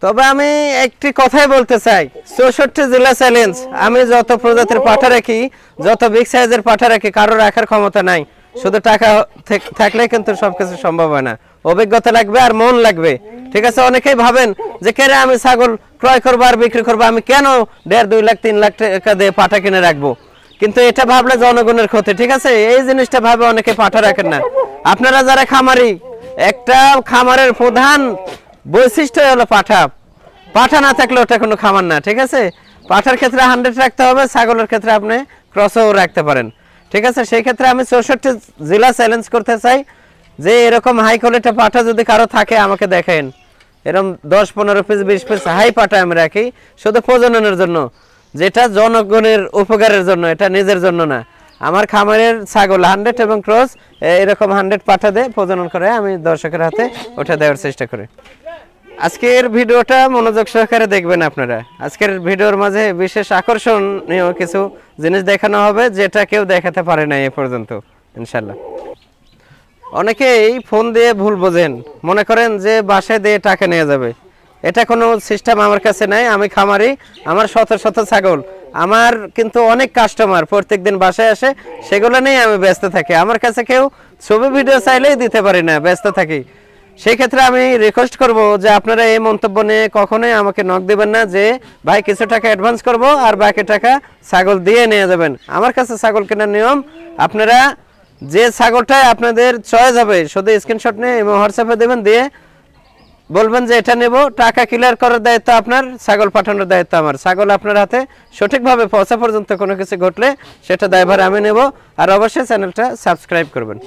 তবে আমি একটি কথাই বলতে চাই, 64 জেলা চ্যালেঞ্জ, আমি যত প্রজাতির পাঠা রাখি, যত বিগ সাইজের পাঠা রাখি, কারো রাখার ক্ষমতা নাই। শুধু টাকা থাকলে কিন্তু সবকিছু সম্ভব হয় না, অভিজ্ঞতা লাগবে আর মন লাগবে। ঠিক আছে, অনেকেই ভাবেন যে কেরে আমি ছাগল ক্রয় করবো আর বিক্রি করবো, আমি কেন 1.5, 2 লাখ 3 লাখ টাকা দিয়ে পাঠা কিনে রাখবো, কিন্তু এটা ভাবলে জনগণের ক্ষতি। ঠিক আছে, এই জিনিসটা ভাবে অনেকে পাঠা রাখেন না। আপনারা যারা খামারি, একটা খামারের প্রধান বৈশিষ্ট্য হলো পাঠা। পাঠা না থাকলে ওটা কোনো খামার না। ঠিক আছে, পাঠার ক্ষেত্রে 100 রাখতে হবে, ছাগলের ক্ষেত্রে আপনি ক্রসও রাখতে পারেন। ঠিক আছে, সেই ক্ষেত্রে আমি 64 জেলা চ্যালেঞ্জ করতে চাই যে এরকম হাই কোয়ালিটি পাঠা যদি কারো থাকে আমাকে দেখেন। এরকম 10, 15 পিস 20 পিস হাই পাঠা আমি রাখি শুধু প্রজননের জন্য, যেটা জনগণের উপকারের জন্য, এটা নিজের জন্য না। আমার খামারের ছাগল 100 এবং ক্রস এরকম 100 পাঠা দিয়ে প্রজনন করে আমি দর্শকের হাতে ওঠা দেওয়ার চেষ্টা করি। আজকের ভিডিওটা মনোযোগ সহকারে দেখবেন আপনারা। আজকের ভিডিওর মাঝে বিশেষ আকর্ষণীয় কিছু জিনিস দেখানো হবে, যেটা কেউ দেখাতে পারে না এ পর্যন্ত ইনশাল্লাহ। অনেকেই ফোন দিয়ে ভুল বোঝেন, মনে করেন যে বাসায় দিয়ে টাকা নিয়ে যাবে। এটা কোনো সিস্টেম আমার কাছে নাই। আমি খামারি, আমার শত শত ছাগল, আমার কিন্তু অনেক কাস্টমার প্রত্যেকদিন বাসায় আসে, সেগুলো নিয়ে আমি ব্যস্ত থাকি। আমার কাছে কেউ ছবি ভিডিও চাইলেই দিতে পারি না, ব্যস্ত থাকি। সেই ক্ষেত্রে আমি রিকোয়েস্ট করব যে আপনারা এই মন্তব্য নিয়ে কখনোই আমাকে নক দেবেন না যে ভাই কিছু টাকা অ্যাডভান্স করব আর বাকি টাকা ছাগল দিয়ে নিয়ে যাবেন। আমার কাছে ছাগল কেনার নিয়ম, আপনারা যে ছাগলটাই আপনাদের চয়েস হবে শুধু স্ক্রিনশট নিয়ে হোয়াটসঅ্যাপে দেবেন, দিয়ে বলবেন যে এটা নেব, টাকা ক্লিয়ার করার দায়িত্ব আপনার, ছাগল পাঠানোর দায়িত্ব আমার। ছাগল আপনার হাতে সঠিকভাবে পৌঁছা পর্যন্ত কোনো কিছু ঘটলে সেটা দায়ভার আমি নেব। আর অবশ্যই চ্যানেলটা সাবস্ক্রাইব করবেন।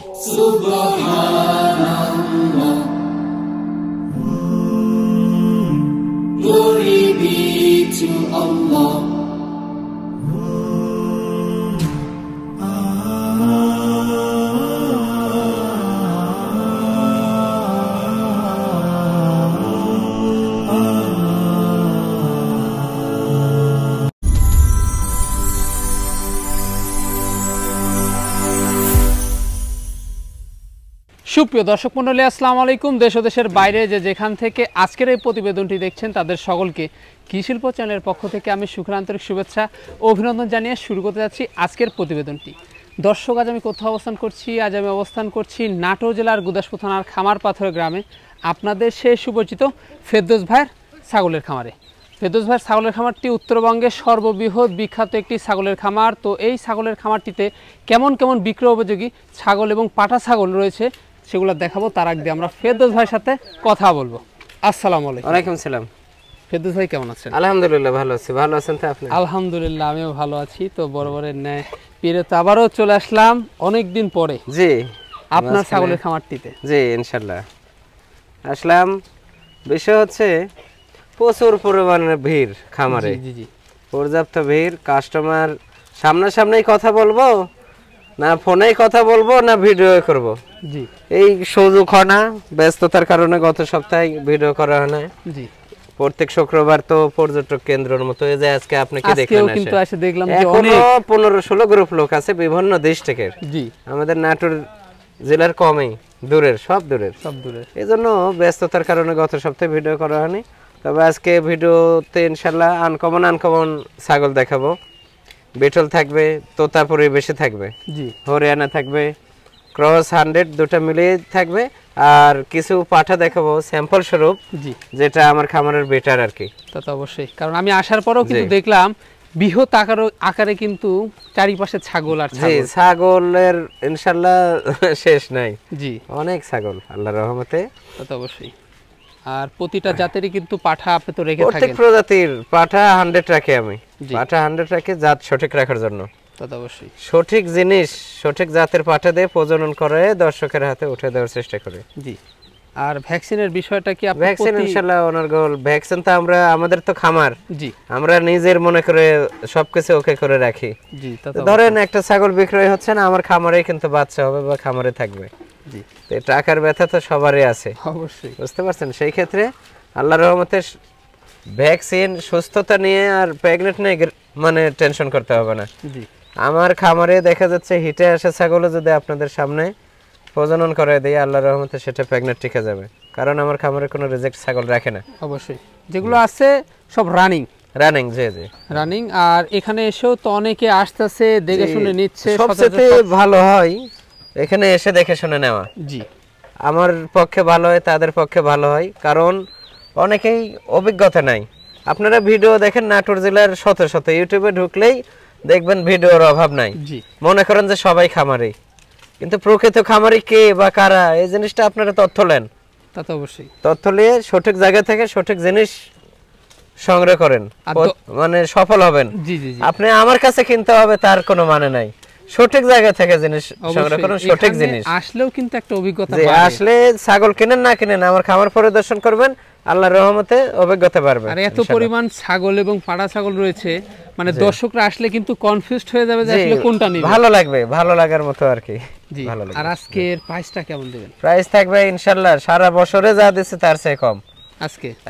Glory be to Allah. সুপ্রিয় দর্শক মণ্ডলী, আসসালামু আলাইকুম। দেশ ও দেশের বাইরে যে যেখান থেকে আজকের এই প্রতিবেদনটি দেখছেন তাদের সকলকে কৃষিশিল্প চ্যানেলের পক্ষ থেকে আমি সুখান্তরিক শুভেচ্ছা ও অভিনন্দন জানিয়ে শুরু করতে যাচ্ছি আজকের প্রতিবেদনটি। দর্শক, আজ আমি কোথাও অবস্থান করছি? আজ আমি অবস্থান করছি নাটোর জেলার গুদাসপুর থানার খামারপাথর গ্রামে, আপনাদের সেই সুপরিচিত ফেরদৌস ভাইয়ের ছাগলের খামারে। ফেরদৌস ভাইয়ের ছাগলের খামারটি উত্তরবঙ্গের সর্ববৃহৎ বিখ্যাত একটি ছাগলের খামার। তো এই ছাগলের খামারটিতে কেমন কেমন বিক্রয় উপযোগী ছাগল এবং পাঠা ছাগল রয়েছে সেগুলো দেখাবো। তার আগে আমরা ফেরদৌস ভাইয়ের সাথে কথা বলবো। আসসালামু আলাইকুম। ওয়ালাইকুম আসসালাম। ফেরদৌস ভাই কেমন আছেন? আলহামদুলিল্লাহ ভালো আছি। ভালো আছেন তো আপনি? আলহামদুলিল্লাহ আমিও ভালো আছি। তো বরাবরের ন্যায় পেরেতে আবারও চলে আসলাম অনেক দিন পরে জি আপনার ছাগলের খামারটিতে। জি ইনশাল্লাহ আসলাম। বিষয় হচ্ছে প্রচুর পরিমাণে ভিড় খামারে। জি জি, পর্যাপ্ত ভিড়। কাস্টমার সামনাসামনি কথা বলবো না ফোনেই কথা বলবো না ভিডিও করব, জি এই সুযোগ হয় না। ব্যস্ততার কারণে গত সপ্তাহে ভিডিও করা হয় না। জি, প্রত্যেক শুক্রবার তো পর্যটক কেন্দ্রের মতো এই যে আজকে আপনি কি দেখলেন, আজকেও কিন্তু এসে দেখলাম যে এখনো অনেক 15-16 গ্রুপ লোক আছে বিভিন্ন দেশ থেকে। জি, আমাদের নাটোর জেলার কমই, দূরের সব দূরের। এজন্য ব্যস্ততার কারণে গত সপ্তাহে ভিডিও করা হয়নি। তবে আজকে ভিডিওতে ইনশাল্লাহ আনকমন ছাগল দেখাবো। বিটল থাকবে, তোতাপুরি বেশি থাকবে, জি হরিয়ানা থাকবে, ক্রস 100 দুটো মিলিয়ে থাকবে। আর কিছু পাঠা দেখাবো স্যাম্পল স্বরূপ, জি, যেটা আমার খামারের বেটার আর কি। তা তো অবশ্যই, কারণ আমি আসার পরেও কিন্তু দেখলাম বৃহৎ আকারে কিন্তু চারিপাশে ছাগল আর জি, ছাগলের ইনশাআল্লাহ শেষ নাই। জি, অনেক ছাগল আল্লাহর রহমতে। তা তো অবশ্যই। আর প্রতিটা জাতেরই কিন্তু পাঠা আপনি তো রেখে থাকেন। প্রত্যেক প্রজাতির পাঠা 100 রাখি আমি। পাঠা 100 রাখি জাত সঠিক রাখার জন্য। তা তো অবশ্যই। সঠিক জিনিস, সঠিক জাতের পাঠা দিয়ে প্রজনন করে দর্শকের হাতে উঠে দেওয়ার চেষ্টা করি। জি। আর ভ্যাকসিনের বিষয়টা কি? আপনি ভ্যাকসিন ইনশাআল্লাহ অনার্গল ভ্যাকসিন তো আমাদের তো খামার। জি। আমরা নিজের মনে করে সবকিছু ওকে করে রাখি। জি। ধরেন একটা ছাগল বিক্রয় হচ্ছে না, আমার খামারেই কিন্তু বাচ্চা হবে বা খামারে থাকবে। জি। তো টাকার ব্যথা তো সবারই আছে অবশ্যই, বুঝতে পারছেন। সেই ক্ষেত্রে আল্লাহর রহমতে ভ্যাকসিন সুস্থতা নিয়ে আর প্রেগনেন্ট নিয়ে মানে টেনশন করতে হবে না। জি। আমার খামারে দেখা যাচ্ছে হিটে আসা ছাগলও যদি আপনাদের সামনে প্রজনন করে দেয় আল্লাহর রহমতে সেটা প্রেগনেন্ট টিকে যাবে। কারণ আমার খামারে কোনো রিজেক্ট ছাগল রাখে না। অবশ্যই যেগুলো আছে সব রানিং জি জি রানিং। আর এখানে এসেও তো অনেকে আসতেছে দেখে শুনে নিচ্ছে, সবচেয়ে ভালো হয় এখানে এসে দেখে শুনে নেওয়া। জি আমার পক্ষে ভালো হয়, তাদের পক্ষে ভালো হয়, কারণ অনেকেই অভিজ্ঞতা নাই। আপনারা ভিডিও দেখেন নাটোর জেলার শত শত, ইউটিউবে ঢুকলেই দেখবেন ভিডিওর অভাব নাই। জি মনে করেন যে সবাই খামারি, কিন্তু প্রকৃত খামারি কে বা কারা এই জিনিসটা আপনারা তথ্য নেন। তা তো অবশ্যই তথ্য নিয়ে সঠিক জায়গা থেকে সঠিক জিনিস সংগ্রহ করেন, মানে সফল হবেন। জি জি জি আপনি আমার কাছে কিনতে হবে তার কোনো মানে নাই, সঠিক জায়গা থেকে জিনিস সংগ্রহ করুন, সঠিক জিনিস। আসলেও কিন্তু একটা অভিজ্ঞতা যে আসলে ছাগল কিনেন না কিনেন আমার খামার পরিদর্শন করবেন, আল্লাহর রহমতে অভিজ্ঞতা বাড়বে। আর এত পরিমাণ ছাগল এবং পাড়া ছাগল রয়েছে, মানে দর্শকরা আসলে কিন্তু কনফিউজড হয়ে যাবে যে আসলে কোনটা নিবে। ভালো লাগবে, ভালো লাগার মতো আর কি। জি ভালো লাগবে। আর আজকের প্রাইসটা কেমন দিবেন? প্রাইস থাকবে ইনশাআল্লাহ সারা বছরে যা দিছে তার চেয়ে কম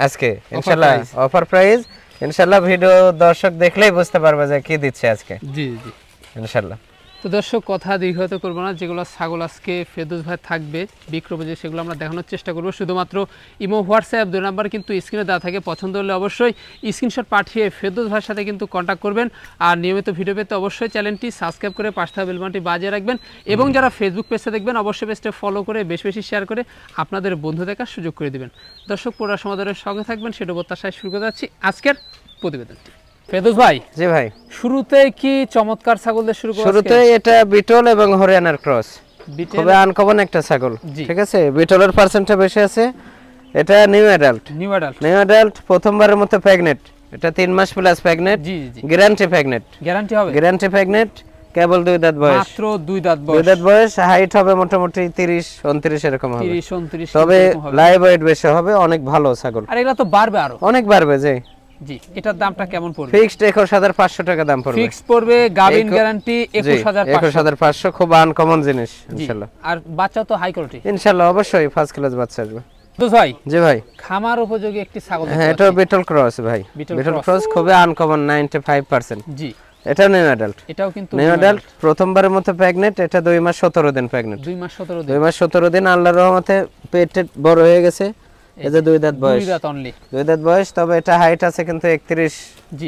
আজকে ইনশাআল্লাহ অফার প্রাইস। ইনশাআল্লাহ ভিডিও দর্শক দেখলেই বুঝতে পারবে যে কি দিচ্ছে আজকে। জি জি ইনশাআল্লাহ। তো দর্শক কথা দীর্ঘায়িত করবো না, যেগুলো ছাগল আজকে ফেরদৌস ভাই থাকবে বিক্রমে, যে সেগুলো আমরা দেখানোর চেষ্টা করবো। শুধুমাত্র ইমো হোয়াটসঅ্যাপ 2 নাম্বার কিন্তু স্ক্রিনে দেওয়া থাকে, পছন্দ হলে অবশ্যই স্ক্রিনশট পাঠিয়ে ফেরদৌস ভাইয়ের সাথে কিন্তু কন্ট্যাক্ট করবেন। আর নিয়মিত ভিডিও পেতে অবশ্যই চ্যানেলটি সাবস্ক্রাইব করে পাশে থাকা বেল বাটনটি বাজিয়ে রাখবেন, এবং যারা ফেসবুক পেজে দেখবেন অবশ্যই পেজটা ফলো করে বেশি বেশি শেয়ার করে আপনাদের বন্ধু দেখার সুযোগ করে দিবেন। দর্শক পুরো সমাদরের সঙ্গে থাকবেন, সেটা প্রত্যাশায় শুরু করতে যাচ্ছি আজকের প্রতিবেদনটি। ফেরদৌস ভাই, জি ভাই, শুরুতে কি চমৎকার ছাগল দিয়ে শুরু করব? শুরুতে এটা বিটল এবং হরিয়ানার ক্রস, খুবই আনকমন একটা ছাগল। ঠিক আছে, বিটলের পার্সেন্টটা বেশি আছে। এটা নিউ অ্যাডাল্ট প্রথমবারের মতো প্রেগনেন্ট। এটা 3 মাস প্লাস প্রেগনেন্ট। জি জি গ্যারান্টি প্রেগনেন্ট, কেবল 2 দাঁত বয়স, মাত্র 2 দাঁত বয়স। হাইট হবে মোটামুটি 30-29 এরকম হবে, 30-29, তবে লাইভ ওয়েট বেশি হবে। অনেক ভালো ছাগল, আর এগুলা তো বাড়বে, আরো অনেক বাড়বে। জি এটার দামটা কেমন পড়বে? ফিক্সড 21500 টাকা দাম পড়বে। ফিক্সড পড়বে, গাবিন গ্যারান্টি 21500, খুব আনকমন জিনিস ইনশাআল্লাহ। আর বাচ্চা তো হাই কোয়ালিটি ইনশাআল্লাহ, অবশ্যই ফার্স্ট ক্লাস বাচ্চা আসবে। তো ভাই, জি ভাই, খামার উপযোগী একটি ছাগল। হ্যাঁ, এটা বিটল ক্রস ভাই, বিটল ক্রস খুবই আনকমন 95%। জি এটা নিউ অ্যাডাল্ট, এটাও কিন্তু নিউ অ্যাডাল্ট প্রথমবারের মতো প্রেগনেন্ট। এটা 2 মাস 17 দিন প্রেগনেন্ট, 2 মাস 17 দিন। আল্লাহর রহমতে পেট বড় হয়ে গেছে। এই যে 2 দাঁত বয়স, 2 দাঁত বয়স, তবে এটা হাইট আছে কিন্তু 31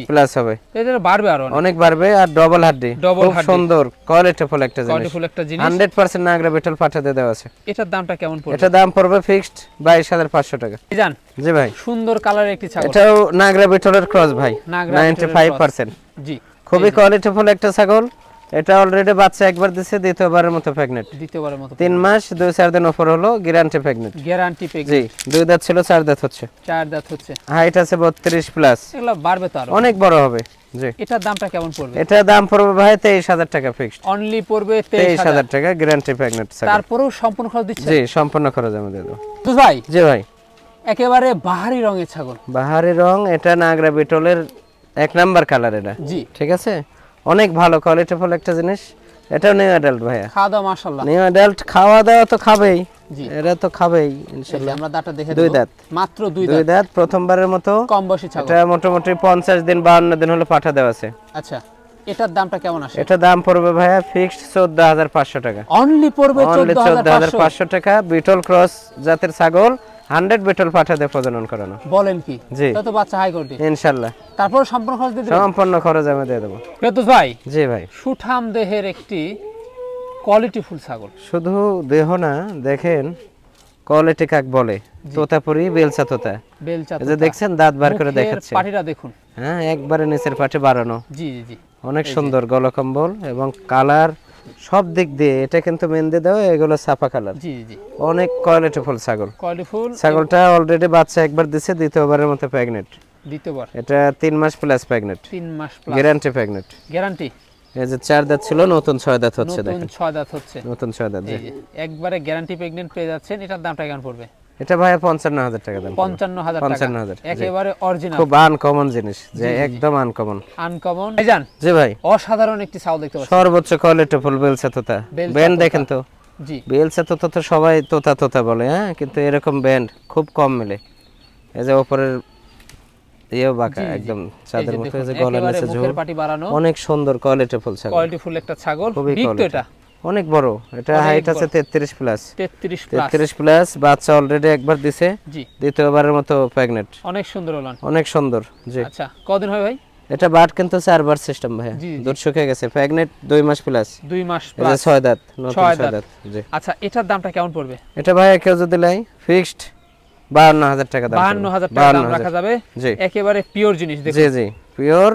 প্লাস হবে। এটা বাড়বে, আরো অনেক বাড়বে। আর ডবল হাড্ডি, খুব সুন্দর কোয়ালিটিফুল একটা জিনিস, 100% নাগরা বিটল পাঠাতে দেওয়া আছে। এটার দামটা কেমন পড়বে? এটা দাম পড়বে ফিক্সড 22500 টাকা। জান, জি ভাই, সুন্দর কালারের একটি ছাগল। এটাও নাগরা বিটলের ক্রস ভাই, 95%। জি, খুবই কোয়ালিটিফুল একটা ছাগল। এটা অলরেডি বাচ্চা একবার দিছে, দ্বিতীয়বারের মতো প্রেগনেন্ট। 3 মাস 2-4 দিন ওপর হলো, গ্যারান্টি প্রেগনেন্ট। জি, 2 দাঁত ছিল, 4 দাঁত হচ্ছে। হাইট আছে 32 প্লাস। এগুলা বাড়বে তো, আরো অনেক বড় হবে। জি, এটার দামটা কেমন পড়বে? এটা দাম পড়বে ভাই 23000 টাকা ফিক্সড। অনলি পড়বে 23000 টাকা, গ্যারান্টি প্রেগনেন্ট ছাগল। তারপরেও সম্পূর্ণ খরচ দিচ্ছে? জি, সম্পূর্ণ খরচ আমি দেব। তো ভাই, জি ভাই, একেবারে বাহারি রঙের ছাগল। বাহারি রং, এটা নাগরা বিটলের 1 নাম্বার কালার এটা। জি, ঠিক আছে, অনেক ভালো কোয়ালিটিফুল একটা জিনিস। এটাও নিউ অ্যাডাল্ট ভাইয়া, খাওয়া দাওয়া মাশাআল্লাহ। নিউ অ্যাডাল্ট, খাওয়া দাওয়া তো খাবেই। জি, এরা তো খাবেই ইনশাআল্লাহ। আমরা দাঁতটা দেখে 2 দাঁত, মাত্র 2 দাঁত, প্রথমবারের মতো কম বয়সী ছাগল। এটা মোটামুটি 50 দিন 52 দিন হলো পাঠা দেওয়া আছে। আচ্ছা, এটার দামটা কেমন আসে? এটা দাম পড়বে ভাইয়া ফিক্সড 14500 টাকা। অনলি পড়বে 14500 টাকা। বিটল ক্রস জাতের ছাগল, 100 বিটল পাঠা দিয়ে প্রজনন করানো। বলেন কি? জি, তত বাচ্চা হাই কোয়ালিটি ইনশাআল্লাহ। তারপর সম্পূর্ণ খরচ দিয়ে দেব? সম্পূর্ণ খরচ আমি দিয়ে দেব। ফেরদৌস ভাই, জি ভাই, সুঠাম দেহের একটি কোয়ালিটিফুল ছাগল। শুধু দেহ না, দেখেন কোয়ালিটি কাক বলে, তোতাপুরি বেলচা তোতা। এই যে দেখছেন দাঁত বার করে দেখাচ্ছে, পাটিটা দেখুন। হ্যাঁ, একবারে নিচের পাটি বাড়ানো। জি জি জি, অনেক সুন্দর গলকম্বল এবং কালার সব দিক দিয়ে। এটা কিন্তু মেহেন্দি দেওয়া, এগুলো সাফা কালার। জি জি, অনেক কোয়ালিটিফুল ছাগল। ছাগলটা অলরেডি বাচ্চা একবার দিছে, দ্বিতীয়বারের মতো প্রেগনেন্ট। দ্বিতীয়বার, এটা 3 মাস প্লাস প্রেগনেন্ট, 3 মাস প্লাস গ্যারান্টি প্রেগনেন্ট। গ্যারান্টি। এই যে 4 দাঁত ছিল, নতুন 6 দাঁত হচ্ছে। দেখেন, নতুন 6 দাঁত হচ্ছে, নতুন 6 দাঁত। জি, একবারে গ্যারান্টি প্রেগনেন্ট পেয়ে যাচ্ছেন। এটার দামটা কেমন পড়বে? এটা ভাই 55000 টাকা দাম। 55000 টাকা, একেবারে অরিজিনাল, খুব আনকমন জিনিস, যে একদম আনকমন। ভাইজান, জি ভাই, অসাধারণ একটি ছাগল দেখতে পাচ্ছি। সর্বোচ্চ কোয়ালিটিফুল বেলচা তোতা। ব্যান্ড দেখেন তো। জি, বেলচা তোতা তো সবাই তোতা তোতা বলে, হ্যাঁ, কিন্তু এরকম ব্যান্ড খুব কম মেলে। এই যে উপরের ইয়েও বাঁকা, একদম চাঁদের মতো। এই যে গলার নিচে ঝুল, অনেক সুন্দর কোয়ালিটিফুল ছাগল। কোয়ালিটিফুল একটা ছাগল। বিগ তো এটা? অনেক বড়, এটা অনেক হাইট আছে বড়। 33 প্লাস। 33 প্লাস 33 প্লাস, বাচ্চা অলরেডি একবার দিছে, জি দ্বিতীয়বারের মতো প্রেগন্যান্ট। অনেক সুন্দর ওলান। অনেক সুন্দর জি। আচ্ছা কদিন হয় ভাই? এটা বাট কিন্তু 4 বার সিস্টেম ভাই, জি, জি। দুধ শুকিয়ে গেছে, প্রেগন্যান্ট 2 মাস প্লাস, 2 মাস এই যে প্লাস 6 দাঁত, নতুন 6 6 দাঁত জি। আচ্ছা এটার দামটা কেমন পড়বে? এটা ভাই কেউ যদি লাই ফিক্সড 52000 টাকা দাম। 52000 টাকা দাম রাখা যাবে, জি একেবারে পিওর জিনিস জি দেখুন, জি পিওর,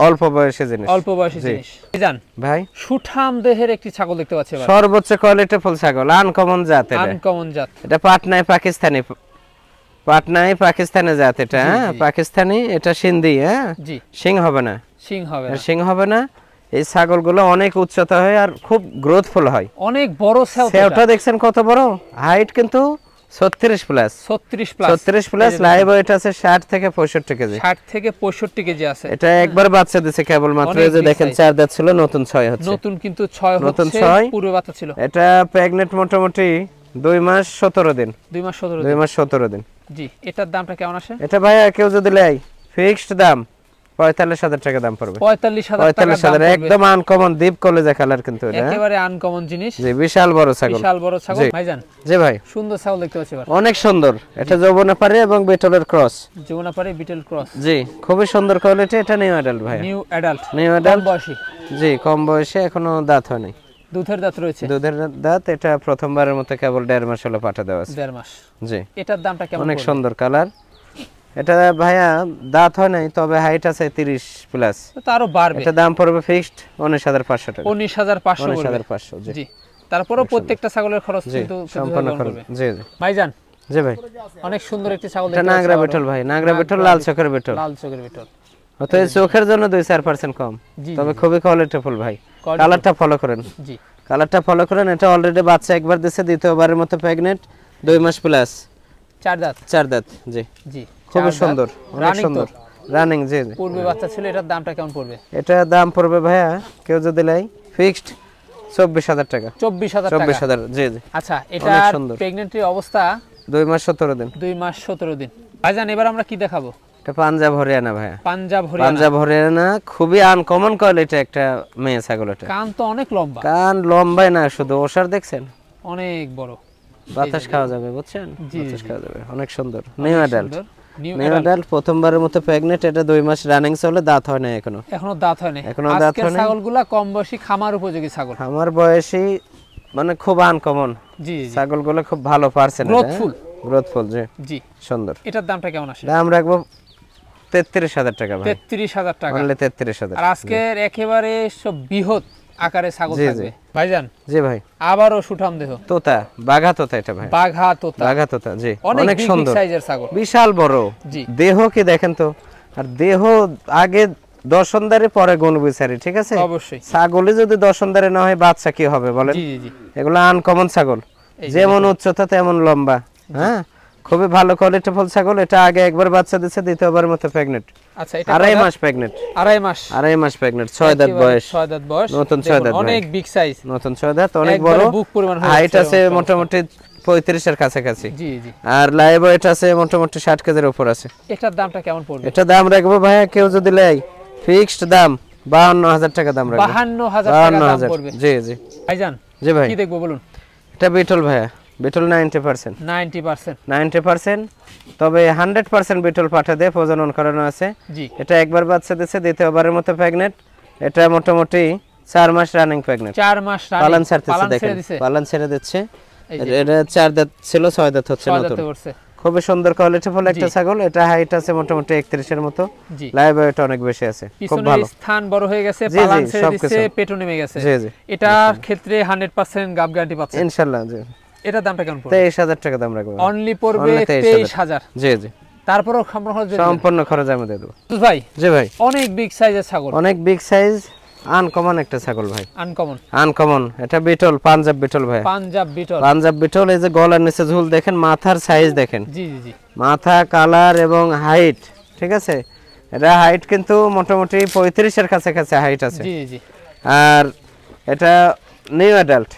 অল্প বয়সী জিনিস, অল্প বয়সী জি। জিনিস। জান ভাই সুঠাম দেহের একটি ছাগল দেখতে পাচ্ছি এবার, সর্বোচ্চ কোয়ালিটি ফুল ছাগল, আনকমন জাত এটা। আনকমন জাত, এটা পাটনায় পাকিস্তানি, পাটনায় পাকিস্তানি জাত এটা, জি, হ্যাঁ জি। পাকিস্তানি, এটা সিন্ধি, হ্যাঁ জি সিং হবে না, সিং হবে এর না। সিং হবে না। এই ছাগলগুলো অনেক উচ্চতা হয় আর খুব গ্রোথফুল হয়। অনেক বড় সেওটা দেখছেন কত বড়, হাইট কিন্তু 36 plus, 36 plus 36 plus, live weight আছে 60 থেকে 65 কেজি। 60 থেকে 65 কেজি আছে। এটা একবার বাচ্চা দিছে কেবল মাত্র, অনেক এই যে big দেখেন size। 4 দাঁত ছিল, নতুন 6 হচ্ছে। নতুন কিন্তু 6 নতুন হচ্ছে, 6 পূর্বে বাচ্চা ছিল। এটা প্রেগন্যান্ট মোটামুটি 2 মাস 17 দিন, 2 মাস 17 2 দিন। মাস 17 দিন। জি এটার দামটা কেমন আসে? এটা ভাইয়া কেউ যদি লাই ফিক্সড দাম 45000 টাকা দাম পড়বে। 45000 টাকা দাম 45000 পড়বে। একদম আনকমন দ্বীপ কলেজা কালার কিন্তু এটা, হ্যাঁ? একেবারে আনকমন জিনিস, জি বিশাল বড় ছাগল, বিশাল বড় ছাগল। জি। ভাইজান জি ভাই সুন্দর ছাগল দেখতে পাচ্ছি এবার, অনেক সুন্দর, এটা যৌবনাপাড়ি এবং বেটলের ক্রস, যমুনাপাড়ি বিটেল ক্রস, জি খুবই সুন্দর কোয়ালিটি। এটা নিউ অ্যাডাল্ট ভাই, নিউ অ্যাডাল্ট, নিউ কম অ্যাডাল্ট বয়সী, জি কম বয়সে, এখনো দাঁত হয়নি, দুধের দাঁত রয়েছে, দুধের দাঁত। এটা প্রথমবারের মতো কেবল 1.5 মাস হলো পাঠা দেওয়া আছে, 1.5 মাস। জি এটার দামটা কেমন অনেক পড়বে? সুন্দর কালার। এটা ভাইয়া দাঁত হয় নাই, তবে হাইট আছে 30 প্লাস। তো আরো বাড়বে, এটা দাম পড়বে ফিক্সড 19500 টাকা, 19500 পড়বে। 19500 জি জি তারপরেও প্রত্যেকটা ছাগলের খরচ জি কিন্তু সম্পূর্ণ বহন খরচ, করবে। জি জি ভাইজান জি ভাই। অনেক সুন্দর একটি ছাগল এটা দেখতে নাগরা পাচ্ছি বেটল আবারও। ভাই, নাগরা বেটল, লাল চোখের বেটল, লাল চোখের বেটল, হয়তো এই চোখের জন্য 2-4% কম, জি, তবে খুবই কোয়ালিটিফুল ভাই। Quality কালারটা ফলো করেন, জি কালারটা ফলো করেন। এটা অলরেডি বাচ্চা একবার দিছে, দ্বিতীয়বারের মতো প্রেগন্যান্ট, 2 মাস প্লাস, 4 দাঁত, 4 দাঁত জি জি খুবই 4 দাঁত। সুন্দর, অনেক Running তো? সুন্দর রানিং, জি জি। পূর্বে বাচ্চা ছিল, এটার দামটা কেমন পড়বে? এটা দাম পড়বে ভাইয়া কেউ যদি লাই ফিক্সড 24000 টাকা, 24000 টাকা। 24000 জি জি। আচ্ছা অনেক এটার সুন্দর। প্রেগন্যান্টের অবস্থা 2 মাস 17 দিন। 2 মাস 17 দিন। ভাইজান এবার আমরা কি দেখাবো? এটা পাঞ্জাব হরিয়ানা ভাইয়া, পাঞ্জাব হরিয়ানা। পাঞ্জাব হরিয়ানা, খুবই আনকমন কোয়ালিটি একটা মেয়ে ছাগল এটা। কান তো অনেক লম্বা, কান লম্বাই না শুধু, ওষার দেখছেন, অনেক বড়, বাতাস খাওয়া যাবে বুঝছেন, জি, বাতাস জি। খাওয়া যাবে, অনেক সুন্দর। নিউ অ্যাডাল্ট, সুন্দর। নিউ নিউ অ্যাডাল্ট, প্রথমবারের মতো প্রেগন্যান্ট, এটা 2 মাস রানিং চলে, দাঁত হয় না এখনো, এখনো দাঁত হয়নি। এখনো দাঁত আজকের হয়নি। ছাগলগুলা কম বয়সী খামার উপযোগী ছাগল। আমার বয়সী মানে খুব আনকমন জি জি ছাগলগুলো, খুব ভালো পারছেন, Growthful। গ্রোথফুল জি জি সুন্দর। এটার দামটা কেমন আসে? দাম রাখবো 33000 টাকা ভাই, 33000 টাকা। অনলি 33000। আর আজকের একেবারে সব বৃহৎ আকারে ছাগল জি, থাকবে জি। ভাইজান। জি ভাই, আবারও সুঠাম দেহ, তোতা, বাঘা তোতা এটা ভাই, বাঘা তোতা, বাঘা তোতা জি অনেক অনেক বিগ সুন্দর, সাইজের ছাগল। বিশাল বড় জি। দেহ কি দেখেন তো, আর দেহ আগে দর্শনদারি পরে গুণ বিচারি, ঠিক আছে? অবশ্যই। ছাগলে যদি দর্শনদারি না হয় বাচ্চা কি হবে বলেন? জি জি জি এগুলো আনকমন ছাগল, এই যে যেমন উচ্চতা তেমন লম্বা, হ্যাঁ খুবই ভালো কোয়ালিটি ফুল ছাগল। এটা আগে একবার বাচ্চা দিছে, দ্বিতীয়বার মতো প্রেগন্যান্ট, আচ্ছা এটা 2.5 মাস প্রেগন্যান্ট, 2.5 মাস, 2.5 মাস প্রেগন্যান্ট, 6 দাঁত একেবারে বয়স, 6 দাঁত বয়স, নতুন 6 দেখুন, দাঁত ভাই। অনেক বিগ সাইজ, নতুন 6 দাঁত, অনেক একবারে বড়, বুক পরিমাণ হয়ে হাইট যাচ্ছে আছে এরকম মোটামুটি 35 এর কাছাকাছি, জি জি। আর লাইভ ওয়েট আছে মোটামুটি 60 কেজির উপর আছে। এটার দামটা কেমন পড়বে? এটা দাম রাখবো ভাইয়া কেউ যদি লাই ফিক্সড দাম 52000 টাকা দাম রাখবো, 52000 টাকা দাম 52000 পড়বে। জি জি ভাইজান জি ভাই। কি দেখবো বলুন? এটা বিটল ভাইয়া, বিটল 90%, 90%, 90%, তবে 100% বিটল পাঠা দিয়ে প্রজনন করানো আছে। জি এটা একবার বাচ্চা দিচ্ছে, দ্বিতীয়বারের মতো প্রেগন্যান্ট, এটা মোটামুটি 4 মাস রানিং প্রেগন্যান্ট, 4 মাস রানিং, পালন ছাড়তেছে পালন দেখেন, ছেড়ে দিছে, পালন ছেড়ে দিচ্ছে। এই যে এটা 4 দাঁত ছিল, 6 দাঁত হচ্ছে 6 নতুন, দাঁতে করছে, খুবই সুন্দর কোয়ালিটি ফুল একটা জি। ছাগল। এটা হাইট আছে মোটামুটি 31 এর মতো, জি। লাইভ ওয়েট অনেক বেশি আছে, খুব পিছনের ভালো। স্থান বড় হয়ে গেছে, জি, জি, পালান ছেড়ে সবকিছু। দিচ্ছে, পেটও নেমে গেছে, জি জি এটার ক্ষেত্রে 100% গাব গ্যারান্টি পাচ্ছে। ইনশাআল্লাহ জি। এটার দামটা কেমন পড়বে? 23000 টাকা দাম রাখবো, অনলি পড়বে Only 23000। জি জি তারপরও সম্পূর্ণ সম্পূর্ণ খরচ আমি দিয়ে দেবো। ভাই জি ভাই, অনেক বিগ সাইজের ছাগল, অনেক বিগ সাইজ, আনকমন একটা ছাগল ভাই, আনকমন, আনকমন। এটা বিটল, পাঞ্জাব বিটল ভাই, পাঞ্জাব বিটল, পাঞ্জাব বিটল। এই যে গলার নিচে ঝুল দেখেন, মাথার সাইজ দেখেন, জি জি জি মাথা, কালার এবং হাইট, ঠিক আছে? এটা হাইট কিন্তু মোটামুটি 35 এর কাছাকাছি হাইট আছে। জি জি। আর এটা নিউ অ্যাডাল্ট,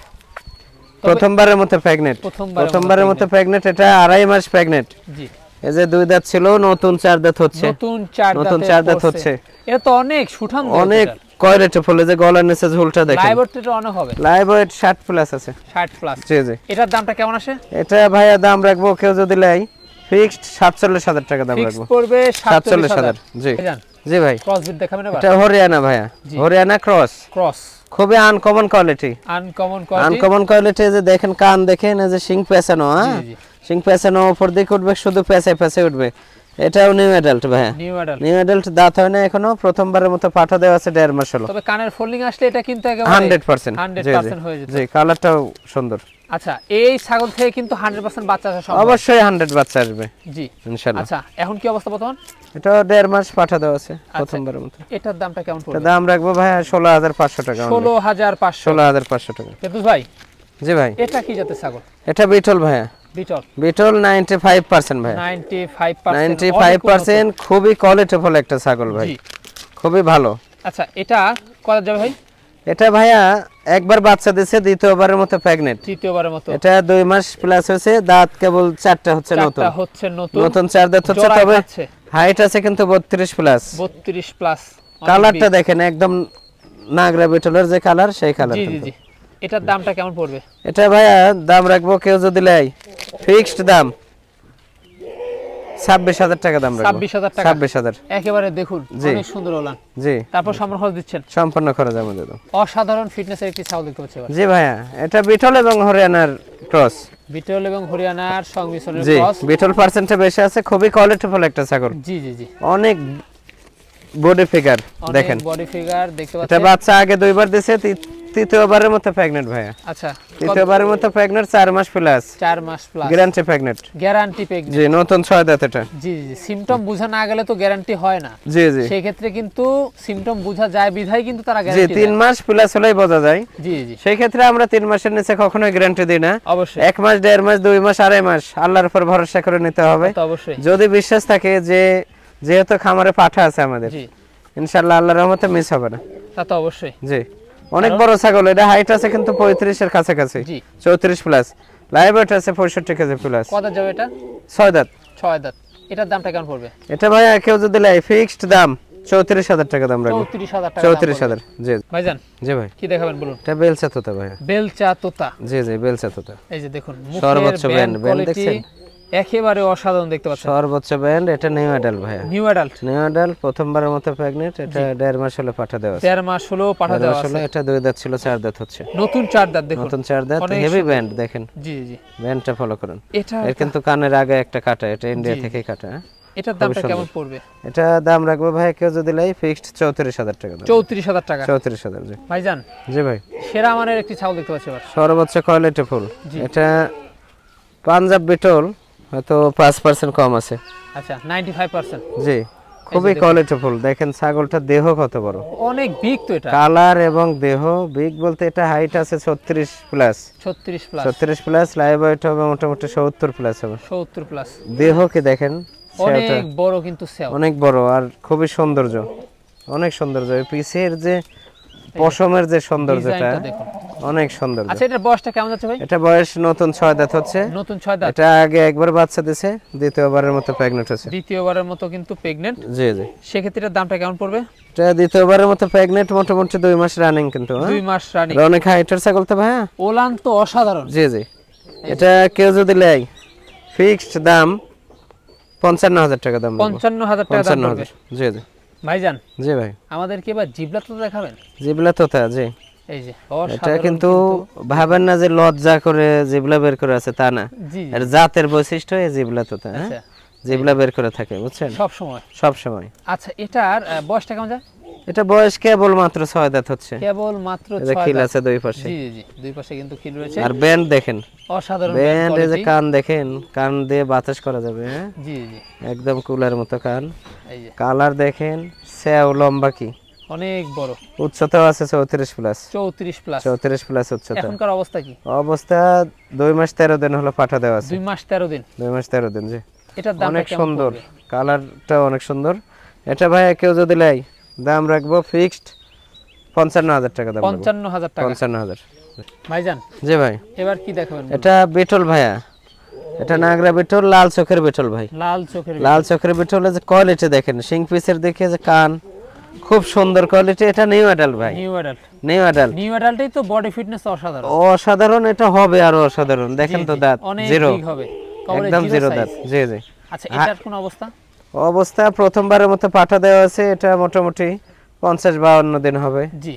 প্রথমবারের মতো প্রেগন্যান্ট, প্রথমবারের মতো প্রেগন্যান্ট। এটা 2.5 মাস প্রেগন্যান্ট। জি এই যে 2 দাঁত ছিল, নতুন 4 দাঁত হচ্ছে, নতুন 4 নতুন দাঁতে 4 দাঁত পড়ছে। হচ্ছে, এটা তো অনেক সুঠাম দেহ অনেক এটার। কোয়ালিটি ফুল, যে গলার নিচে ঝুলটা দেখেন। লাইভ ওয়েট অনেক হবে, লাইভ ওয়েট 60 প্লাস আছে। 60 প্লাস। জি জি। এটার দামটা কেমন আসে? এটা ভাইয়া দাম রাখবো কেউ যদি লাই ফিক্সড 47,000 টাকা দাম ফিক্স রাখবো। পড়বে 47,000। জি জি ভাই। ক্রস বিট দেখাবেন এবার? এটা হরিয়ানা ভাইয়া, হরিয়ানা ক্রস। ক্রস খুবই uncommon quality. Uncommon quality. Uncommon quality, যে দেখেন কান দেখেন, এই যে শিং পেছানো, হ্যাঁ শিং পেছানো উপর দিকে উঠবে, শুধু পেছায় পেছায় উঠবে। এটাও নিউ অ্যাডাল্ট ভাইয়া, নিউ অ্যাডাল্ট, দাঁত হয় না এখনো, প্রথমবারের মতো পাঠা দেওয়া আছে 1.5 মাস হলো। তবে কানের ফোল্ডিং আসলে এটা কিন্তু একেবারে 100% হয়ে যেত। জি, কালারটাও সুন্দর। আচ্ছা, এই ছাগল থেকে কিন্তু 100% বাচ্চা আসা সম্ভব? অবশ্যই 100 বাচ্চা আসবে জি ইনশাআল্লাহ। আচ্ছা, এখন কি অবস্থা বর্তমান? এটা 1.5 মাস পাঠা দেওয়া আছে প্রথমবারের মতো। এটার দামটা কেমন পড়বে? দাম রাখবো ভাইয়া 16,500 টাকা। 16,500। 16,500 টাকা। ফেরদৌস ভাই, জি ভাই। এটা কি জাতের ছাগল? এটা বিটল ভাইয়া। বিটল। বিটল 95% ভাইয়া। 95% খুবই কোয়ালিটিফুল একটা ছাগল ভাই, খুবই ভালো। আচ্ছা, এটা কত যাবে ভাই? এটা ভাইয়া একবার বাচ্চা দিয়েছে, দ্বিতীয়বারের মতো প্রেগন্যান্ট। তৃতীয়বারের মতো। এটা 2 মাস প্লাস হয়েছে, দাঁত কেবল 4টা হচ্ছে নতুন। 4টা হচ্ছে নতুন। নতুন 4 দাঁত হচ্ছে, তবে হাইট আছে কিন্তু 32 প্লাস। 32 প্লাস। কালারটা দেখেন একদম নাগরা বিটলের যে কালার, সেই কালার। জি জি জি। এটার দামটা কেমন পড়বে? এটা ভাইয়া দাম রাখবো কেউ যদি লাই ফিক্সড দাম 26,000 টাকা দাম রাখবো। 26,000 টাকা। 26,000 একেবারে দেখুন অনেক সুন্দর ওলান। জি। তারপর সম্পূর্ণ খরচ দিচ্ছেন? সম্পূর্ণ খরচ আমি দেব। অসাধারণ ফিটনেসের একটি ছাগল দেখতে পাচ্ছি। জি ভাইয়া, এটা বিটল এবং হরিয়ানার ক্রস। বিটল এবং হরিয়ানার সংমিশ্রণের ক্রস। জি, বিটল পার্সেন্টে বেশি আছে, খুবই কোয়ালিটিফুল একটা ছাগল। জি জি জি। অনেক বডি ফিগার দেখেন, বডি ফিগার দেখতে পাচ্ছেন। এটা বাচ্চা আগে 2 বার দিয়েছে, তৃতীয়বারের মতো প্রেগন্যান্ট ভাইয়া। আচ্ছা, তৃতীয়বারের মতো প্রেগন্যান্ট, 4 মাস প্লাস। 4 মাস plus guarantee pregnant. Guarantee pregnant. জি, নতুন 6 দাঁত এটা। জি জি। সিম্পটম বোঝা না গেলে তো গ্যারান্টি হয় না। জি জি। সেই ক্ষেত্রে কিন্তু সিম্পটম বোঝা যায় বিধায় কিন্তু তারা গ্যারান্টি দেয়। জি, 3 মাস প্লাস হলেই বোঝা যায়। জি জি। সেই ক্ষেত্রে আমরা 3 মাসের নিচে কখনোই গ্যারান্টি দিই না। অবশ্যই 1 মাস, 1.5 মাস, 2 মাস, 2.5 মাস আল্লাহর উপর ভরসা করে নিতে হবে। অবশ্যই। যদি বিশ্বাস থাকে যে যেহেতু খামারে পাঠা আছে আমাদের, জি ইনশাআল্লাহ আল্লাহর রহমতে মিস হবে না। তা তো অবশ্যই। জি, অনেক বড় ছাগল, এটা হাইট আছে কিন্তু 35 এর কাছাকাছি। জি। 34 প্লাস। লাইভ ওয়েট আছে 65 কেজি প্লাস। কত যাবে এটা? 6 দাঁত। 6 দাঁত। এটার দামটা কেমন পড়বে? এটা ভাইয়া কেউ যদি লাই ফিক্সড দাম 34,000 টাকা দাম রাখবো। 34,000 টাকা। 34,000। জি ভাইজান। জি ভাই। কি দেখাবেন বলুন? এটা বেলচা তোতা ভাইয়া। বেলচা তোতা। জি জি, বেলচা তোতা। এই যে দেখুন সর্বোচ্চ ব্যান্ড দেখছেন, একেবারে অসাধারণ দেখতে পাচ্ছেন। সর্বোচ্চ ব্যান্ড। এটা নিউ অ্যাডাল্ট ভাইয়া। New adult. নিউ অ্যাডাল্ট, প্রথমবারের মতো প্রেগন্যান্ট। এটা 1.5 মাস হলো পাঠা দেওয়া আছে। 1.5 মাস হলো পাঠা দেওয়া আছে। এটা 2 দাঁত ছিল, 4 দাঁত হচ্ছে। নতুন 4 দাঁত দেখুন। নতুন 4 দাঁত, হেভি ব্যান্ড দেখেন। জি জি। ব্যান্ডটা ফলো করুন। এটা এর কিন্তু কানের আগে একটা কাটা, এটা ইন্ডিয়া থেকেই কাটা। এটার দামটা কেমন পড়বে? এটা দাম রাখবো ভাই কেউ যদি লাই ফিক্সড 34,000 টাকা দাম। 34,000 টাকা। 34,000। জি ভাইজান। জি ভাই। সেরা মানের একটি ছাগল দেখতে পাচ্ছি এবার। সর্বোচ্চ কোয়ালিটি ফুল। এটা পাঞ্জাব বিটল, হয়তো 5% কম আছে। আচ্ছা, 95%। জি, খুবই কোয়ালিটি ফুল। দেখেন ছাগলটা দেহ কত বড়, অনেক বিগ তো এটা। কালার এবং দেহ বিগ বলতে এটা হাইট আছে 36 plus. 36 plus. 36 plus. Live weight হবে মোটামুটি 70 প্লাস হবে। 70 প্লাস। দেহ কি দেখেন, অনেক বড় কিন্তু সেও। অনেক বড় আর খুবই সৌন্দর্য, অনেক সৌন্দর্য। এই পিসের যে পশমের যে সৌন্দর্যটা অনেক সুন্দর। আচ্ছা, এটার বয়সটা কেমন যাচ্ছে ভাই? এটা বয়স নতুন 6 দাঁত হচ্ছে। নতুন 6 দাঁত। এটা আগে একবার বাচ্চা দিয়েছে, দ্বিতীয়বারের মতো প্রেগন্যান্ট হচ্ছে। দ্বিতীয়বারের মতো কিন্তু প্রেগন্যান্ট। জি জি। সেই ক্ষেত্রে এর দামটা কেমন পড়বে? এটা দ্বিতীয়বারের মতো প্রেগন্যান্ট, মোটামুটি 2 মাস রানিং কিন্তু। 2 মাস রানিং। অনেক হাইটের ছাগল তো ভাইয়া। ওলান তো অসাধারণ। জি জি। এটা কেউ যদি লাই ফিক্সড দাম 55,000 টাকা দাম। 55,000 টাকা দাম পড়বে। জি জি। ভাইজান। জি ভাই। আমাদের কি এবার জিবলা তো দেখাবেন? জিবলা তোতা। জি। এই যে এটা কিন্তু ভাবেন না যে লজ্জা করে জিবলা বের করে আছে, তা না। এর জাতের বৈশিষ্ট্য এই জিবলা তোতা। হ্যাঁ, জিবলা বের করে থাকে, বুঝছেন, সব সময়। সব সময়। আচ্ছা, এটার বয়সটা কেমন যায়? এটা বয়স কেবল মাত্র 6 দাঁত হচ্ছে। কেবল মাত্র 6 দাঁত। খিল আছে দুই পাশে। জি জি, দুই পাশে কিন্তু খিল রয়েছে। আর ব্যান্ড দেখেন, অসাধারণ ব্যান্ড। এই যে কান দেখেন, কান দিয়ে বাতাস করা যাবে। হ্যাঁ, জি জি, একদম কুলার মতো কান। এই যে কালার দেখেন, সেও লম্বা কি অনেক বড়। উচ্চতা আছে 34 প্লাস। 34 প্লাস। 34 প্লাস উচ্চতা। এখনকার অবস্থা কি? অবস্থা 2 মাস 13 দিন হলো পাঠা দেওয়া আছে। 2 মাস 13 দিন। 2 মাস 13 দিন। জি। এটার দাম অনেক সুন্দর, কালারটা অনেক সুন্দর। এটা ভাই কেউ যদি লাই দাম রাখবো ফিক্সড 55,000 টাকা দাম। 55,000 টাকা। 55,000। ভাইজান। জি ভাই। এবার কি দেখাবেন? এটা বিটল ভাইয়া। এটা নাগরা বিটল, লাল চোখের বিটল ভাই। লাল চোখের। লাল চোখের বিটল। যে কোয়ালিটি দেখেন, শিং পিসের দেখে যে কান খুব সুন্দর কোয়ালিটি, এটা নিউ অ্যাডাল্ট ভাই, new adult. New adult. New অ্যাডাল্টই তো বডি ফিটনেস অসাধারণ। অসাধারণ, এটা হবে আরো অসাধারণ। দেখেন তো দাঁত অনেক জিরো, বিগ হবে, কবরে একদম জিরো size। দাঁত। জি জি। আচ্ছা এটার কোন অবস্থা? অবস্থা প্রথমবারের মতো পাঠা দেওয়া আছে, এটা মোটামুটি 50-52 দিন হবে। জি।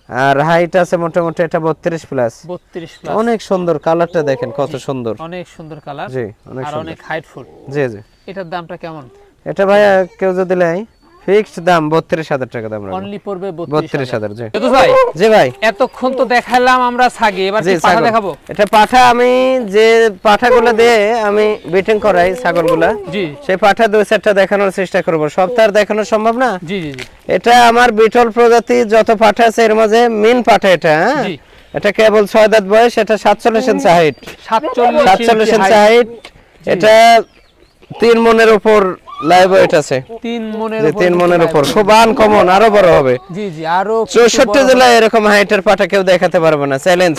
আর হাইট আছে মোটামুটি এটা 32 প্লাস। 32 প্লাস। অনেক সুন্দর কালারটা, দেখেন কত সুন্দর। অনেক সুন্দর কালার। জি, অনেক আর সুন্দর। অনেক হাইটফুল। জি জি। এটার দামটা কেমন? এটা ভাইয়া কেউ যদি নেয় ফিক্সড দাম 32,000 টাকা দাম রাখবো। অনলি পড়বে 32,000। জি যদুস ভাই, জি ভাই। এতক্ষণ তো দেখাইলাম আমরা ছাগি, এবার জি, কি পাঠা ছাগল। দেখাবো? এটা পাঠা, আমি যে পাঠাগুলো দিয়ে আমি বিটিং করাই ছাগলগুলা, জি সেই পাঠা 2-4টা দেখানোর চেষ্টা করব। সব তো আর দেখানো সম্ভব না। জি জি জি। এটা আমার বিটল প্রজাতি যত পাঠা আছে এর মাঝে মেন পাঠা এটা। হ্যাঁ, জি। এটা কেবল 6 দাঁত বয়স, এটা 47 ইঞ্চি হাইট। 47 ইঞ্চি হাইট। এটা 3 মনের উপর লাইভ ওয়েট আছে। 3 মনের যে উপর। 3 মনের উপর, খুব আনকমন, আরো বড় হবে। জি জি, আরো 64 জেলায় এরকম হাইটের পাঠা কেউ দেখাতে পারবে না, চ্যালেঞ্জ।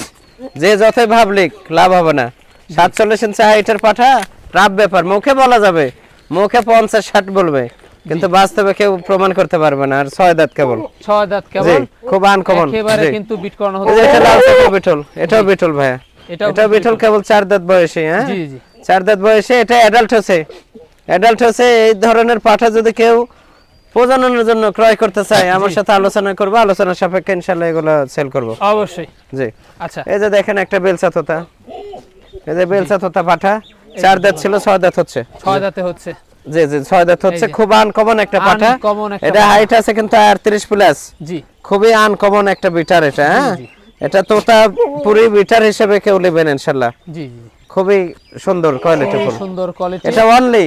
যে যতই ভাবলিক লাভ হবে না। 47 ইঞ্চি হাইটের পাঠা রাব ব্যাপার, মুখে বলা যাবে, মুখে 50-60 বলবে, কিন্তু বাস্তবে কেউ প্রমাণ করতে পারবে না। আর 6 দাঁত কেবল। 6 দাঁত জি, কেবল, খুব আনকমন। একেবারে জি। কিন্তু বিট করানো এই যে হচ্ছে। এটা লাল চোখের বিটল, এটাও বিটল ভাইয়া। এটাও বিটল, কেবল 4 দাঁত বয়সে। হ্যাঁ, জি জি 4 দাঁত বয়সে। এটা অ্যাডাল্ট হচ্ছে। অ্যাডাল্ট হচ্ছে। এই ধরনের পাঠা যদি কেউ প্রজননের জন্য ক্রয় করতে চায়, আমার সাথে আলোচনা করবো, আলোচনা সাপেক্ষে ইনশাআল্লাহ এগুলো সেল করব। অবশ্যই। জি। আচ্ছা এই যে দেখেন একটা বেলচা তোতা, এই যে বেলচা তোতা পাঠা, 4 দাঁত ছিল, 6 দাঁত হচ্ছে। 6 দাঁতে হচ্ছে। জি জি, 6 দাঁত হচ্ছে। এই যে। খুব আনকমন একটা পাঠা। Uncommon একটা এটা পাঠা। হাইট আছে কিন্তু 38 প্লাস। জি খুবই আনকমন একটা বিটার এটা। হ্যাঁ, জি। এটা তোতা পুরি বিটার হিসেবে কেউ নেবেন ইনশাআল্লাহ। জি জি। খুবই সুন্দর কোয়ালিটি খুবই ফুল। সুন্দর কোয়ালিটি। এটা অনলি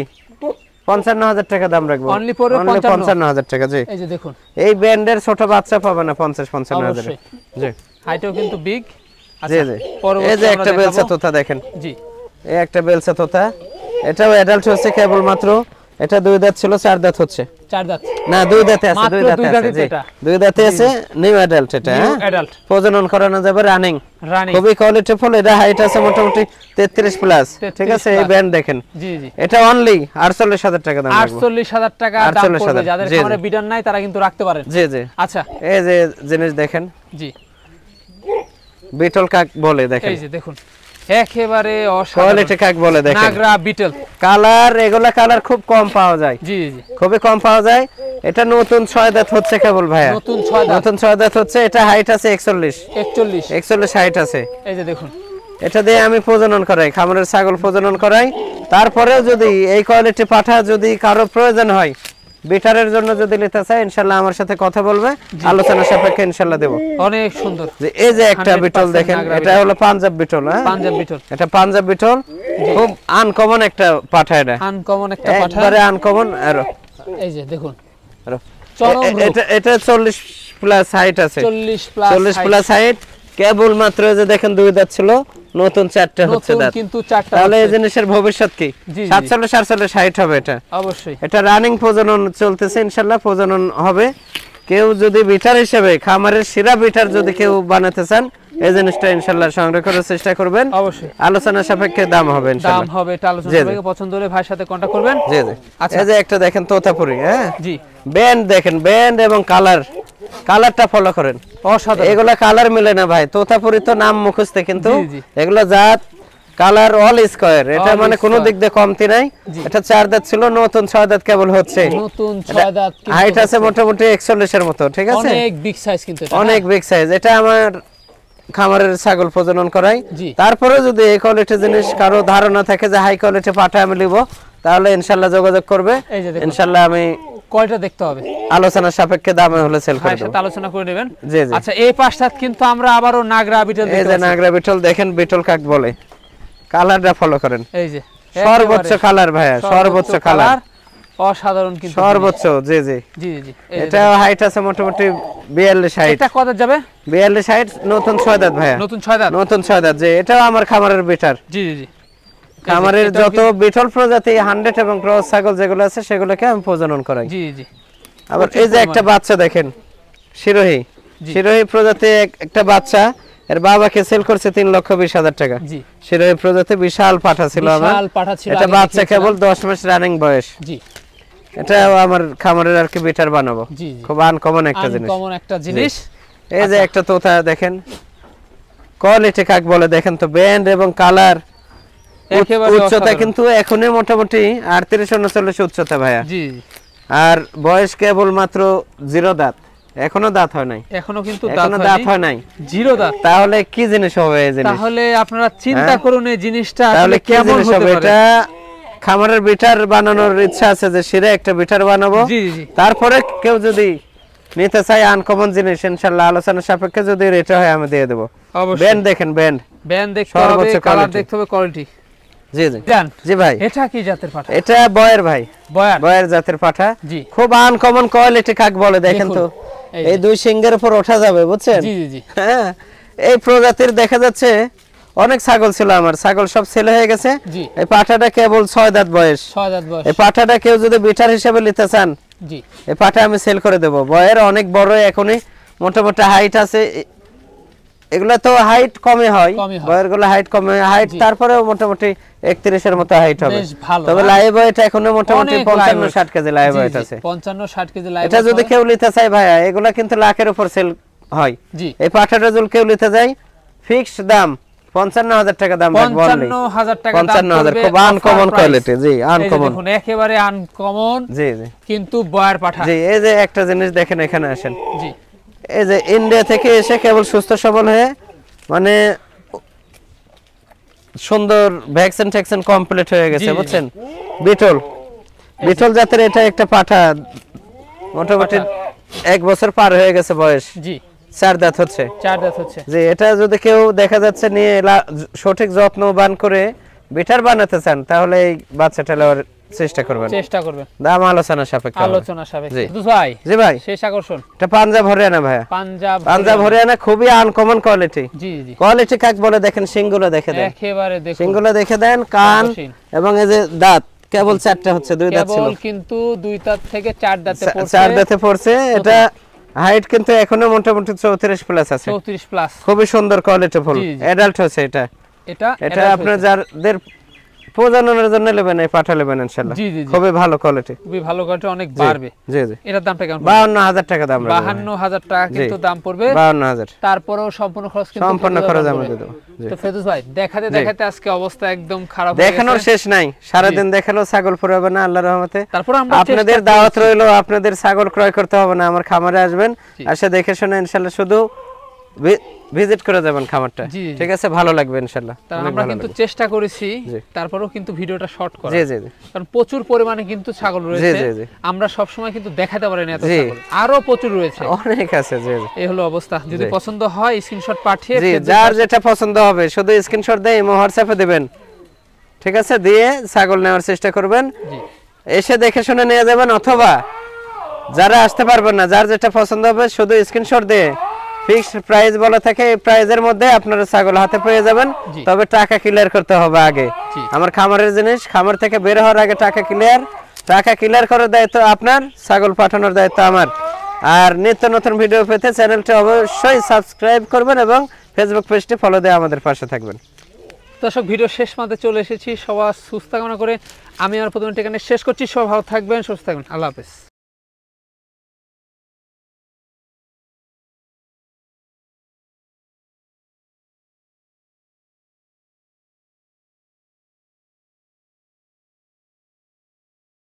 55,000 টাকা দাম রাখবো। Only পড়বে 55,000 টাকা। জি। এই যে দেখুন, এই ব্র্যান্ডের ছোট বাচ্চা পাবে না 50-55,000। অবশ্যই। জি হাইটও কিন্তু বিগ। জি জি। এই যে একটা বেলচা তোতা দেখেন, জি এই একটা বেলচা তোতা, এটাও অ্যাডাল্ট হচ্ছে কেবল মাত্র। এটা 2 দাঁত ছিল, 4 দাঁত হচ্ছে। 4 দাঁত না, 2 দাঁতে আছে, মাত্র 2 দাঁতে দুই আছে। দাঁতে জি, এটা। 2 দাঁতে আছে, নিউ অ্যাডাল্ট এটা। নিউ হ্যাঁ, অ্যাডাল্ট প্রজনন করানো যাবে, রানিং। রানী। খুবই কোয়ালিটি ফুল। এটা হাইট আছে মোটামুটি 33 প্লাস। 33 ঠিক আছে, এই plus। ব্র্যান্ড দেখেন। জি জি। এটা অনলি 48,000 টাকা দাম রাখবো। 48,000 টাকা দাম 48,000 পড়বে। যাদের জি, জি। খামারে বিডার নাই তারা কিন্তু রাখতে পারেন। জি জি। আচ্ছা এই যে জিনিস দেখেন, জি, বিটল কাক বলে দেখেন, এই যে দেখুন, একেবারে অসাধারণ কোয়ালিটি কাক বলে দেখেন। নাগরা বিটল। কালার, এগুলা কালার খুব কম পাওয়া যায়, জি জি। খুবই কম পাওয়া যায়। এটা নতুন 6 দাঁত হচ্ছে কেবল ভাইয়া, নতুন 6 দাঁত, নতুন 6 দাঁত হচ্ছে। এটা হাইট আছে 41 41 হাইট আছে। এই যে দেখুন, এটা দিয়ে আমি প্রজনন করাই, খামারের ছাগল প্রজনন করাই। তারপরেও যদি এই কোয়ালিটি পাঠা যদি কারো প্রয়োজন হয়, বিটারের জন্য যদি নিতে চায়, ইনশাআল্লাহ আমার সাথে কথা বলবে, আলোচনা সাপেক্ষে ইনশাআল্লাহ দেব। অনেক সুন্দর যে এই যে একটা 100% বিটল দেখেন, নাগরা এটা হলো পাঞ্জাব বিটল। হ্যাঁ, পাঞ্জাব বিটল, এটা পাঞ্জাব বিটল, খুব আনকমন একটা পাঠা। এটা আনকমন একটা পাঠা। একবারে আনকমন। আর এই যে দেখুন, চরম এটা 40 প্লাস হাইট আছে, 40 প্লাস 40 প্লাস হাইট। কেবল মাত্র যে দেখেন 2 দাঁত ছিল, নতুন 4টা হচ্ছে দাঁত। কিন্তু 4টা। তাহলে এই জিনিসের ভবিষ্যৎ কি? জি, জি। 47 হাইট হবে এটা। অবশ্যই এটা রানিং প্রজনন চলতেছে, ইনশাআল্লাহ প্রজনন হবে। কেউ যদি বিটার হিসেবে খামারের সেরা বিটার যদি কেউ বানাতে চান, এই জিনিসটা ইনশাআল্লাহ সংগ্রহ করার চেষ্টা করবেন। অবশ্যই আলোচনা সাপেক্ষে দাম হবে দাম ইনশাআল্লাহ। হবে, এটা আলোচনা জি, জি। হবে। পছন্দ হলে ভাইয়ের সাথে কন্টাক্ট করবেন। জি জি। আচ্ছা। এই যে একটা দেখেন তোতাপুরি। হ্যাঁ, জি, ব্যান্ড দেখেন, ব্যান্ড এবং কালার, কালারটা ফলো করেন। অসাধারণ। এগুলা কালার মিলে না ভাই, তোতাপুরি তো নাম মুখস্থ, কিন্তু জি, জি। এগুলা জাত কালার অল স্কয়ার। এটা All মানে কোনো square। দিক দিয়ে কমতি নাই। জি। এটা 4 দাঁত ছিল, নতুন 6 দাঁত কেবল হচ্ছে। নতুন 6 দাঁত কিন্তু হাইট আছে মোটামুটি 41 এর মতো। ঠিক আছে, অনেক বিগ সাইজ কিন্তু এটা। অনেক বিগ সাইজ। এটা আমার খামারের ছাগল প্রজনন করাই। জি। তারপরে যদি এই কোয়ালিটি জিনিস কারো ধারণা থাকে যে হাই কোয়ালিটি পাঠা আমি নিব, তাহলে ইনশাআল্লাহ যোগাযোগ করবে। এই যে দেখুন, ইনশাআল্লাহ আমি কয়টা দেখতে হবে আলোচনা সাপেক্ষে দামে হলে সেল করে ভাইয়ের দেব। সাথে আলোচনা করে নেবেন। জি জি। আচ্ছা, এই পাশটাত কিন্তু আমরা আবারও নাগরা বিটল এই দেখতে যে পাচ্ছি। নাগরা বিটল দেখেন, বিটল কাক বলে। কালারটা ফলো করেন, এই যে সর্বোচ্চ একেবারে কালার ভাইয়া, সর্বোচ্চ কালার, অসাধারণ কিন্তু সর্বোচ্চ। জি জি। জি জি। এই যে এটা হাইট আছে মোটামুটি 42 হাইট। এটা কত যাবে? 42 হাইট, নতুন 6 দাঁত ভাইয়া, নতুন 6 দাঁত। নতুন 6 দাঁত। যে এটাও আমার খামারের বিটার। জি জি জি। খামারের এটাও যত বিটল প্রজাতি 100 এবং ক্রস ছাগল যেগুলো আছে সেগুলোকে আমি প্রজনন করাই। জি জি। আবার প্রচুর এই যে একটা পরিমাণে। বাচ্চা দেখেন, শিরোহী, জি। শিরোহী প্রজাতি একটা বাচ্চা, এর বাবাকে সেল করছে 3,20,000 টাকা। জি। শিরোহী প্রজাতি বিশাল পাঠা ছিল আমার। বিশাল পাঠা ছিল, এটা আগে বাচ্চা দেখিয়েছিলাম। কেবল 10 মাস রানিং বয়স। জি। এটা আমার খামারের আর কি বিটার বানাবো। জি জি, খুব আনকমন একটা জিনিস। আনকমন একটা জিনিস। এই যে একটা তোতা দেখেন, কোয়ালিটি কাক বলে দেখেন তো, ব্যান্ড এবং কালার, একেবারে উচ্চতা অসাধারণ। কিন্তু এখনই মোটামুটি 38-39 উচ্চতা ভাইয়া। জি, আর বয়স কেবল মাত্র 0 দাঁত, এখনো দাঁত হয় নাই, এখনো কিন্তু এখনো দাঁত হয় নাই। 0 দাঁত। তাহলে কি জিনিস হবে এই জিনিস? তাহলে আপনারা চিন্তা করুন এই জিনিসটা তাহলে আসলে কি কেমন জিনিস হতে হবে? পারে। এটা খামারের বিটার বানানোর ইচ্ছা আছে, যে শিরে একটা বিটার বানাবো। জি জি, তারপরে কেউ যদি নিতে চাই আনকমন জিনিস, ইনশাআল্লাহ আলোচনা সাপেক্ষে যদি রেট হয় আমি দিয়ে দেব। অবশ্যই। ব্যান্ড দেখেন, ব্যান্ড ব্যান্ড দেখতে হবে, সর্বোচ্চ কালার quality। দেখতে হবে, কোয়ালিটি। জি জি জান জি ভাই, এটা কি জাতের পাঠা? এটা বয়ের ভাই, বয়ার। বয়ের জাতের পাঠা। জি, খুব আনকমন কোয়ালিটি কাক বলে দেখেন তো, এই এই যে। দুই সিংহের উপর ওঠা যাবে বুঝছেন? জি জি জি, হ্যাঁ, এই প্রজাতির দেখা যাচ্ছে অনেক ছাগল ছিল আমার, ছাগল সব ছেলে হয়ে গেছে। জি। এই পাঠাটা কেবল 6 দাঁত বয়স। 6 দাঁত বয়স। এই পাঠাটা কেউ যদি বিটার হিসেবে নিতে চান, জি, এই পাঠা আমি সেল করে দেব। বয়ের অনেক বড়, এখনই মোটামুটি হাইট আছে। এগুলা তো হাইট কমে হয়, কমই হয়। বয়ের গুলো হাইট কমে, হাইট জি। তারপরেও মোটামুটি 31 এর মতো হাইট হবে। বেশ ভালো, তবে না? লাইভ ওয়েট এখনো মোটামুটি অনেক 55-60 কেজি লাইভ জি, ওয়েট জি, আছে। 55-60 কেজি লাইভ। এটা যদি কেউ নিতে চায় ভাইয়া, এগুলা কিন্তু লাখের উপর সেল হয়। জি, এই পাঠাটা যদি কেউ নিতে যায়, ফিক্সড দাম 55,000 টাকা দাম রাখবো only। 55,000 টাকা দাম 55,000, পড়বে, খুব offer আনকমন price। কোয়ালিটি। জি, এই যে আনকমন। দেখুন, একেবারে আনকমন জি জি কিন্তু বয়ার পাঠা। জি, এই যে একটা জিনিস দেখেন, এখানে আসেন। জি, এই যে ইন্ডিয়া থেকে এসে কেবল সুস্থ সবল হয়ে, মানে সুন্দর ভ্যাকসিন ট্যাকসিন কমপ্লিট হয়ে গেছে জি, জি। বুঝছেন। বিটল, বিটল জাতের এটা একটা পাঠা, মোটামুটি 1 বছর পার হয়ে গেছে বয়স, জি, 4 দাঁত হচ্ছে। 4 দাঁত হচ্ছে। যে এটা যদি কেউ দেখা যাচ্ছে নিয়ে সঠিক যত্নবান করে বিটার বানাতে চান, তাহলে এই বাচ্চাটা নেওয়ার চেষ্টা করবেন। চেষ্টা করবেন, দাম আলোচনা সাপেক্ষে হবে। আলোচনা সাপেক্ষে। জি। দুধ ভাই, জি ভাই, শেষ আকর্ষণ এটা পাঞ্জাব হরিয়ানা ভাইয়া। পাঞ্জাব। পাঞ্জাব হরিয়ানা, খুবই আনকমন কোয়ালিটি। জি জি, কোয়ালিটি কাক বলে দেখেন, সিংগুলো দেখে দেন, একেবারে দেখুন, সিংগুলো দেখে দেন, কান অবশ্যই। এবং এই যে দাঁত কেবল 4টা হচ্ছে, 2 দাঁত ছিল, কেবল কিন্তু 2 দাঁত থেকে 4 দাঁতে পড়ছে। 4 দাঁতে পড়ছে। এটা হাইট কিন্তু এখনো মোটামুটি 34 প্লাস আছে। 34 প্লাস। খুবই সুন্দর কোয়ালিটি ফুল, জি, জি। অ্যাডাল্ট হচ্ছে এটা। এটা এটা আপনার যাদের প্রজননের জন্য নেবেন, এই পাঠা নেবেন ইনশাআল্লাহ। জি, জি, জি। খুবই ভালো কোয়ালিটি। খুবই ভালো কোয়ালিটি, অনেক বাড়বে। জি জি, এটার দামটা কেমন? 52,000 টাকা দাম রাখবো। 52,000 টাকা কিন্তু দাম পড়বে। 52,000 তারপরেও সম্পূর্ণ খরচ কিন্তু সম্পূর্ণ ফেরত খরচ দেওয়া আমি হবে। দিয়ে দেবো। জি। তো ফেরদৌস ভাই, দেখাতে দেখাতে আজকে অবস্থা একদম খারাপ হয়ে দেখানোর গেছে। শেষ নাই, সারাদিন দেখালো ছাগল ফুরাবে না আল্লাহর রহমতে। তারপর আমরা আপনাদের চেষ্টা দাওয়াত করছি। রইলো, আপনাদের ছাগল ক্রয় করতে হবে না, আমার খামারে আসবেন, জি। এসে দেখে শুনে ইনশাআল্লাহ শুধু ভিজিট করে যাবেন খামারটা। জি, জি। ঠিক আছে, ভালো লাগবে ইনশাআল্লাহ। তার অনেক আমরা ভালো কিন্তু লাগবে। চেষ্টা করেছি, জি। তারপরেও কিন্তু ভিডিওটা শর্ট করা। জি জি জি কারণ প্রচুর পরিমাণে কিন্তু ছাগল রয়েছে, জি, জি। আমরা সব সময় কিন্তু দেখাতে পারি না এত জি। ছাগল, আরো প্রচুর রয়েছে। অনেক আছে। জি জি এই হলো অবস্থা। যদি জি। পছন্দ হয় স্ক্রিনশট পাঠিয়ে জি, ফেসবুক যার যেটা পছন্দ হবে শুধু স্ক্রিনশট দিয়ে ইমো হোয়াটসঅ্যাপে দিবেন। ঠিক আছে, দিয়ে ছাগল নেওয়ার চেষ্টা করবেন, জি, এসে দেখে শুনে নিয়ে যাবেন। অথবা যারা আসতে পারবেন না, যার যেটা পছন্দ হবে শুধু স্ক্রিনশট দিয়ে ফিক্সড প্রাইস বলা থাকে, এই প্রাইজের মধ্যে আপনারা ছাগল হাতে পেয়ে যাবেন। জি। তবে টাকা ক্লিয়ার করতে হবে আগে। জি। আমার খামারের জিনিস, খামার থেকে বের হওয়ার আগে টাকা ক্লিয়ার করার দায়িত্ব আপনার, ছাগল পাঠানোর দায়িত্ব আমার। আর নিত্য নতুন ভিডিও পেতে চ্যানেলটি অবশ্যই সাবস্ক্রাইব করবেন এবং ফেসবুক পেজটি ফলো দিয়ে আমাদের পাশে থাকবেন। দর্শক, ভিডিও শেষ মাত্রে চলে এসেছি। সবার সুস্থ কামনা করে আমি আমার প্রথমে এখানে শেষ করছি। সবাই ভালো থাকবেন, সুস্থ থাকবেন। আল্লাহ হাফেজ।